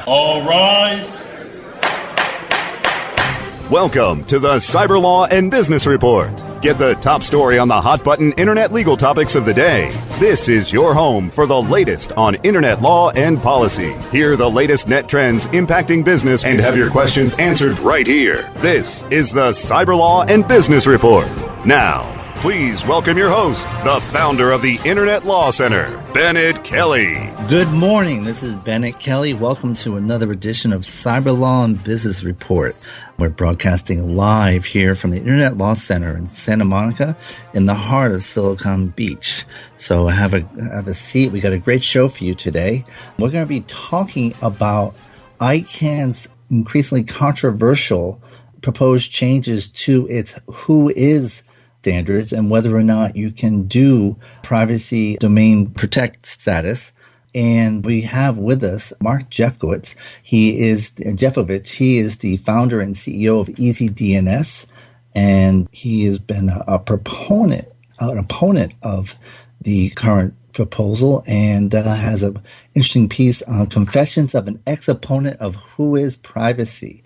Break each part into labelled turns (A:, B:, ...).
A: All rise.
B: Welcome to the Cyber Law and Business Report. Get the top story on the hot button internet legal topics of the day. This is your home for the latest on internet law and policy. Hear the latest net trends impacting business and have your questions answered right here. This is the Cyber Law and Business Report. Now, please welcome your host, the founder of the Internet Law Center, Bennett Kelly.
C: Good morning. This is Bennett Kelly. Welcome to another edition of Cyber Law and Business Report. We're broadcasting live here from the Internet Law Center in Santa Monica in the heart of Silicon Beach. So have a seat. We got a great show for you today. We're going to be talking about ICANN's increasingly controversial proposed changes to its WHOIS standards and whether or not you can do privacy domain protect status. And we have with us Mark Jeftovic. He is the founder and CEO of EasyDNS, and he has been an opponent of the current proposal, and has an interesting piece on Confessions of an Ex-Opponent of WHOIS Privacy.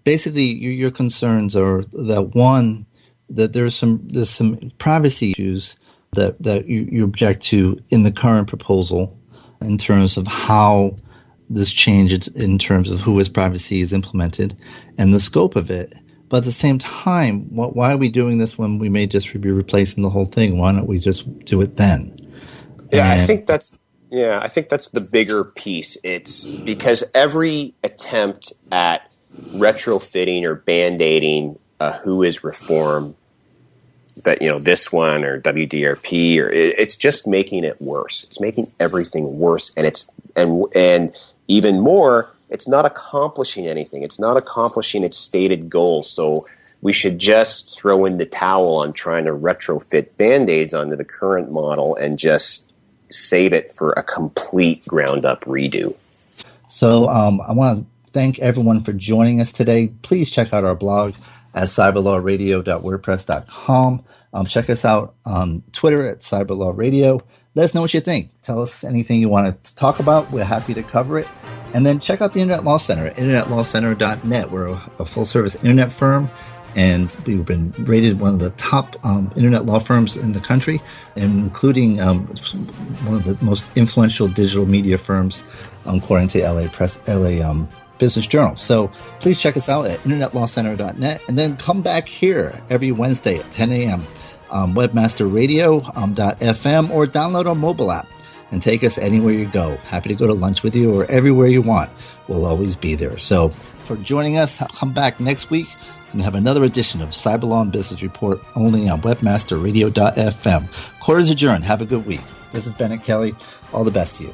C: Basically, your concerns are that there's some privacy issues that you object to in the current proposal in terms of how this change in terms of WHOIS privacy is implemented and the scope of it. But at the same time, why are we doing this when we may just be replacing the whole thing? Why don't we just do it then?
D: I think that's the bigger piece. It's because every attempt at retrofitting or band-aiding a WHOIS reform, that this one or WDRP, or it's just making it worse. It's making everything worse, and even more, it's not accomplishing anything. It's not accomplishing its stated goals. So we should just throw in the towel on trying to retrofit Band-Aids onto the current model and just save it for a complete ground-up redo. So
C: I want to thank everyone for joining us today. Please check out our blog at cyberlawradio.wordpress.com. Check us out on Twitter at cyberlawradio. Let us know what you think. Tell us anything you want to talk about. We're happy to cover it. And then check out the Internet Law Center at internetlawcenter.net. We're a full-service internet firm, and we've been rated one of the top internet law firms in the country, including one of the most influential digital media firms, according to LA Business Journal. So please check us out at internetlawcenter.net, and then come back here every Wednesday at 10 a.m. on webmasterradio.fm, or download our mobile app and take us anywhere you go. Happy to go to lunch with you or everywhere you want. We'll always be there. So for joining us, come back next week and have another edition of Cyber Law and Business Report only on webmasterradio.fm. Court is adjourned. Have a good week. This is Bennett Kelly. All the best to you.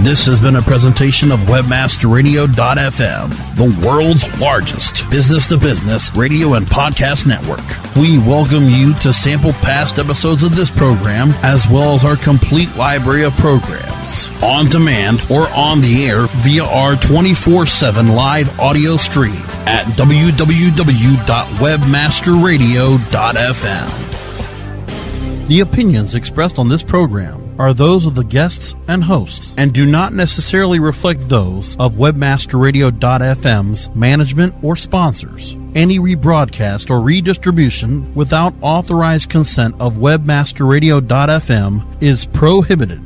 E: This has been a presentation of WebmasterRadio.fm, the world's largest business-to-business radio and podcast network. We welcome you to sample past episodes of this program, as well as our complete library of programs, on demand or on the air via our 24/7 live audio stream at www.webmasterradio.fm. The opinions expressed on this program are those of the guests and hosts and do not necessarily reflect those of WebmasterRadio.fm's management or sponsors. Any rebroadcast or redistribution without authorized consent of WebmasterRadio.fm is prohibited.